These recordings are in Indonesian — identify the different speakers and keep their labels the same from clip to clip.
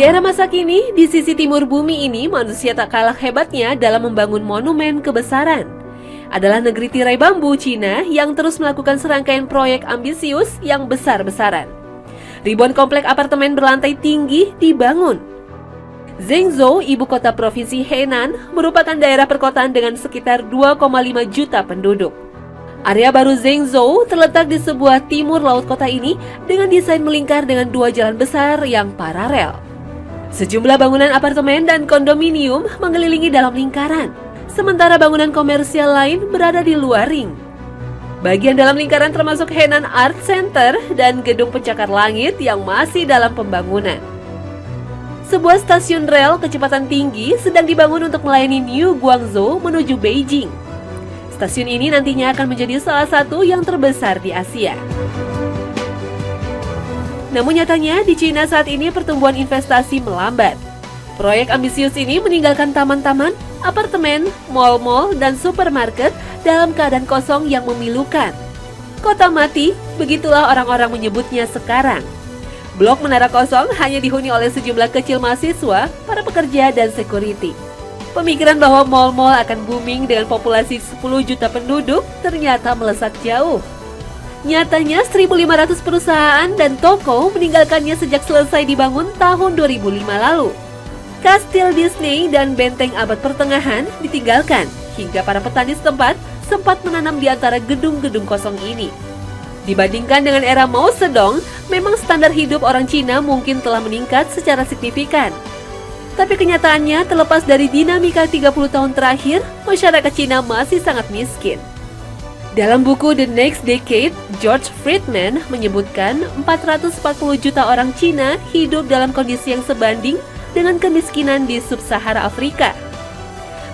Speaker 1: era masa kini, di sisi timur bumi ini, manusia tak kalah hebatnya dalam membangun monumen kebesaran. Adalah negeri tirai bambu Cina yang terus melakukan serangkaian proyek ambisius yang besar-besaran. Ribuan komplek apartemen berlantai tinggi dibangun. Zhengzhou, ibu kota provinsi Henan, merupakan daerah perkotaan dengan sekitar 2,5 juta penduduk. Area baru Zhengzhou terletak di sebuah timur laut kota ini dengan desain melingkar dengan dua jalan besar yang paralel. Sejumlah bangunan apartemen dan kondominium mengelilingi dalam lingkaran, sementara bangunan komersial lain berada di luar ring. Bagian dalam lingkaran termasuk Henan Art Center dan gedung pencakar langit yang masih dalam pembangunan. Sebuah stasiun rel kecepatan tinggi sedang dibangun untuk melayani New Guangzhou menuju Beijing. Stasiun ini nantinya akan menjadi salah satu yang terbesar di Asia. Namun nyatanya di Cina saat ini pertumbuhan investasi melambat. Proyek ambisius ini meninggalkan taman-taman, apartemen, mal-mal, dan supermarket dalam keadaan kosong yang memilukan. Kota mati, begitulah orang-orang menyebutnya sekarang. Blok menara kosong hanya dihuni oleh sejumlah kecil mahasiswa, para pekerja, dan security. Pemikiran bahwa mal-mal akan booming dengan populasi 10 juta penduduk ternyata melesat jauh. Nyatanya 1.500 perusahaan dan toko meninggalkannya sejak selesai dibangun tahun 2005 lalu. Kastil Disney dan benteng abad pertengahan ditinggalkan hingga para petani setempat sempat menanam di antara gedung-gedung kosong ini. Dibandingkan dengan era Mao Zedong, memang standar hidup orang Cina mungkin telah meningkat secara signifikan. Tapi kenyataannya terlepas dari dinamika 30 tahun terakhir, masyarakat Cina masih sangat miskin. Dalam buku The Next Decade, George Friedman menyebutkan 440 juta orang Cina hidup dalam kondisi yang sebanding dengan kemiskinan di sub-Sahara Afrika.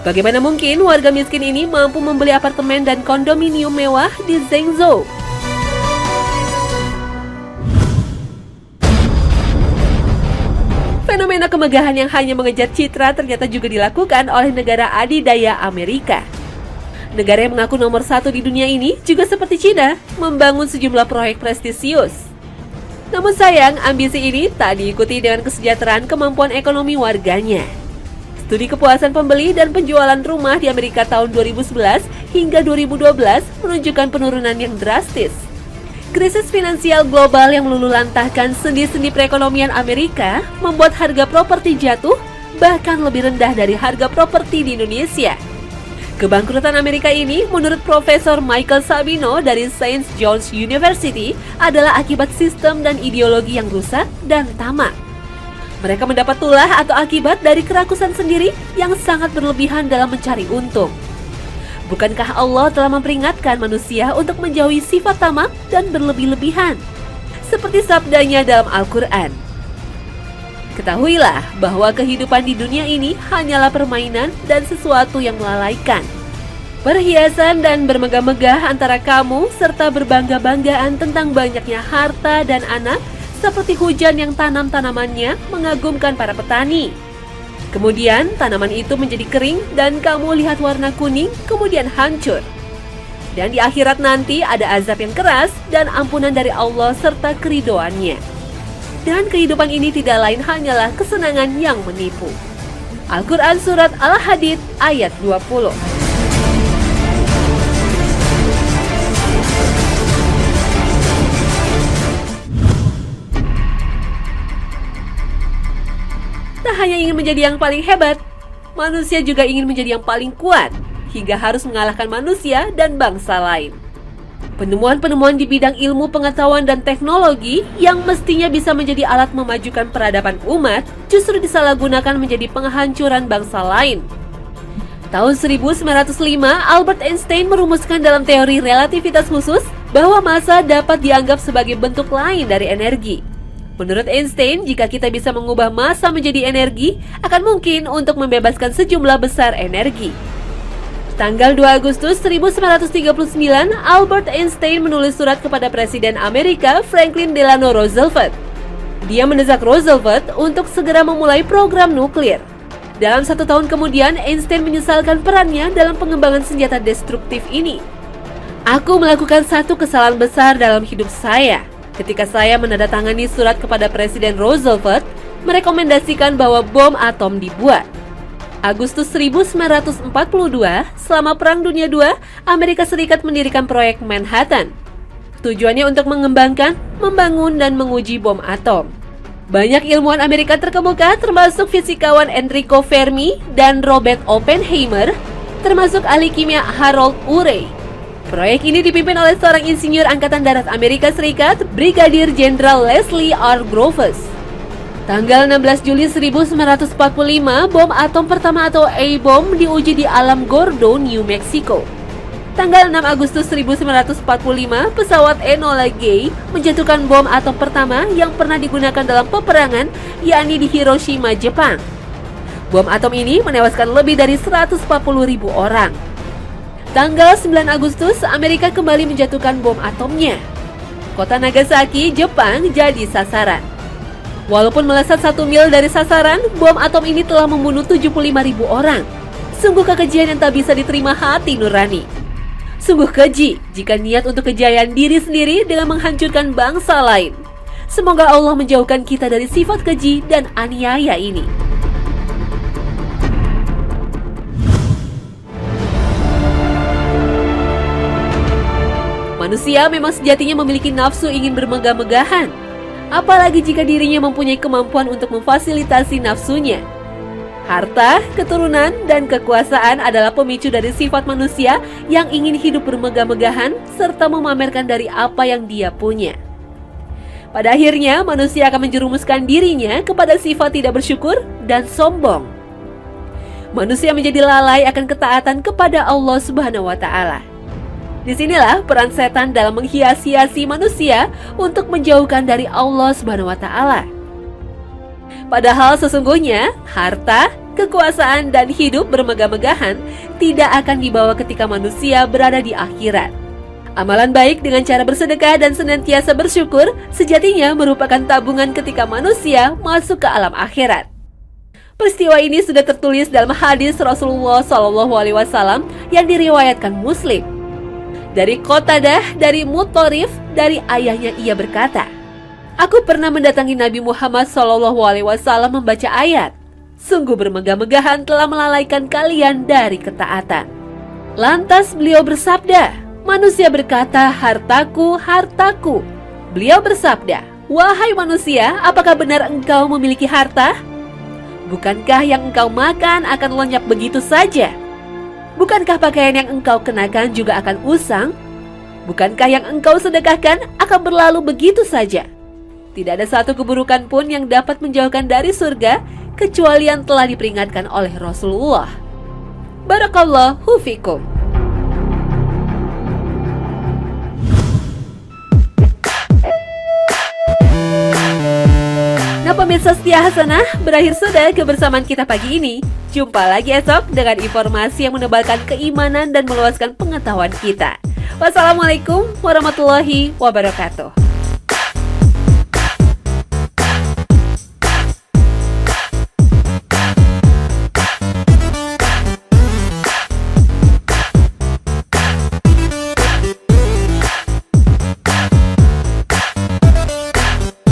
Speaker 1: Bagaimana mungkin warga miskin ini mampu membeli apartemen dan kondominium mewah di Zhengzhou? Fenomena kemegahan yang hanya mengejar citra ternyata juga dilakukan oleh negara adidaya Amerika. Negara yang mengaku nomor satu di dunia ini juga seperti Cina, membangun sejumlah proyek prestisius. Namun sayang, ambisi ini tak diikuti dengan kesejahteraan kemampuan ekonomi warganya. Studi kepuasan pembeli dan penjualan rumah di Amerika tahun 2011 hingga 2012 menunjukkan penurunan yang drastis. Krisis finansial global yang meluluhlantahkan sendi-sendi perekonomian Amerika membuat harga properti jatuh bahkan lebih rendah dari harga properti di Indonesia. Kebangkrutan Amerika ini menurut Profesor Michael Sabino dari St. John's University adalah akibat sistem dan ideologi yang rusak dan tamak. Mereka mendapat tulah atau akibat dari kerakusan sendiri yang sangat berlebihan dalam mencari untung. Bukankah Allah telah memperingatkan manusia untuk menjauhi sifat tamak dan berlebih-lebihan? Seperti sabdanya dalam Al-Quran. Ketahuilah bahwa kehidupan di dunia ini hanyalah permainan dan sesuatu yang melalaikan. Perhiasan dan bermegah-megah antara kamu serta berbangga-banggaan tentang banyaknya harta dan anak seperti hujan yang tanam-tanamannya mengagumkan para petani. Kemudian tanaman itu menjadi kering dan kamu lihat warna kuning kemudian hancur. Dan di akhirat nanti ada azab yang keras dan ampunan dari Allah serta keridhoannya. Dan kehidupan ini tidak lain hanyalah kesenangan yang menipu. Al-Quran Surat Al-Hadid ayat 20. Tak hanya ingin menjadi yang paling hebat, manusia juga ingin menjadi yang paling kuat, hingga harus mengalahkan manusia dan bangsa lain. Penemuan-penemuan di bidang ilmu pengetahuan dan teknologi yang mestinya bisa menjadi alat memajukan peradaban umat, justru disalahgunakan menjadi penghancuran bangsa lain. Tahun 1905, Albert Einstein merumuskan dalam teori relativitas khusus bahwa massa dapat dianggap sebagai bentuk lain dari energi. Menurut Einstein, jika kita bisa mengubah massa menjadi energi, akan mungkin untuk membebaskan sejumlah besar energi. Tanggal 2 Agustus 1939, Albert Einstein menulis surat kepada Presiden Amerika Franklin Delano Roosevelt. Dia mendesak Roosevelt untuk segera memulai program nuklir. Dalam 1 tahun kemudian, Einstein menyesalkan perannya dalam pengembangan senjata destruktif ini. Aku melakukan satu kesalahan besar dalam hidup saya. Ketika saya menandatangani surat kepada Presiden Roosevelt, merekomendasikan bahwa bom atom dibuat. Agustus 1942, selama Perang Dunia II, Amerika Serikat mendirikan proyek Manhattan. Tujuannya untuk mengembangkan, membangun, dan menguji bom atom. Banyak ilmuwan Amerika terkemuka, termasuk fisikawan Enrico Fermi dan Robert Oppenheimer, termasuk ahli kimia Harold Urey. Proyek ini dipimpin oleh seorang insinyur Angkatan Darat Amerika Serikat, Brigadir Jenderal Leslie R. Groves. Tanggal 16 Juli 1945, bom atom pertama atau A-bomb diuji di Alam Gordo, New Mexico. Tanggal 6 Agustus 1945, pesawat Enola Gay menjatuhkan bom atom pertama yang pernah digunakan dalam peperangan, yakni di Hiroshima, Jepang. Bom atom ini menewaskan lebih dari 140.000 orang. Tanggal 9 Agustus, Amerika kembali menjatuhkan bom atomnya. Kota Nagasaki, Jepang, jadi sasaran. Walaupun melesat 1 mil dari sasaran, bom atom ini telah membunuh 75.000 orang. Sungguh kekejian yang tak bisa diterima hati nurani. Sungguh keji jika niat untuk kejayaan diri sendiri dengan menghancurkan bangsa lain. Semoga Allah menjauhkan kita dari sifat keji dan aniaya ini. Manusia memang sejatinya memiliki nafsu ingin bermegah-megahan. Apalagi jika dirinya mempunyai kemampuan untuk memfasilitasi nafsunya. Harta, keturunan, dan kekuasaan adalah pemicu dari sifat manusia yang ingin hidup bermegah-megahan serta memamerkan dari apa yang dia punya. Pada akhirnya, manusia akan menjerumuskan dirinya kepada sifat tidak bersyukur dan sombong. Manusia menjadi lalai akan ketaatan kepada Allah Subhanahu wa Ta'ala. Disinilah peran setan dalam menghias-hiasi manusia untuk menjauhkan dari Allah Subhanahu wa Ta'ala. Padahal sesungguhnya harta, kekuasaan, dan hidup bermegah-megahan tidak akan dibawa ketika manusia berada di akhirat. Amalan baik dengan cara bersedekah dan senantiasa bersyukur sejatinya merupakan tabungan ketika manusia masuk ke alam akhirat. Peristiwa ini sudah tertulis dalam hadis Rasulullah SAW yang diriwayatkan Muslim. Dari Qatadah, dari Mutorif, dari ayahnya ia berkata, "Aku pernah mendatangi Nabi Muhammad SAW membaca ayat, sungguh bermegah-megahan telah melalaikan kalian dari ketaatan." Lantas beliau bersabda, manusia berkata, "Hartaku, hartaku." Beliau bersabda, "Wahai manusia, apakah benar engkau memiliki harta? Bukankah yang engkau makan akan lenyap begitu saja? Bukankah pakaian yang engkau kenakan juga akan usang? Bukankah yang engkau sedekahkan akan berlalu begitu saja? Tidak ada satu keburukan pun yang dapat menjauhkan dari surga kecuali yang telah diperingatkan oleh Rasulullah." Barakallahu fikum. Nah pemirsa setia Hasanah, berakhir sudah kebersamaan kita pagi ini. Jumpa lagi esok dengan informasi yang menebalkan keimanan dan meluaskan pengetahuan kita. Wassalamualaikum warahmatullahi wabarakatuh.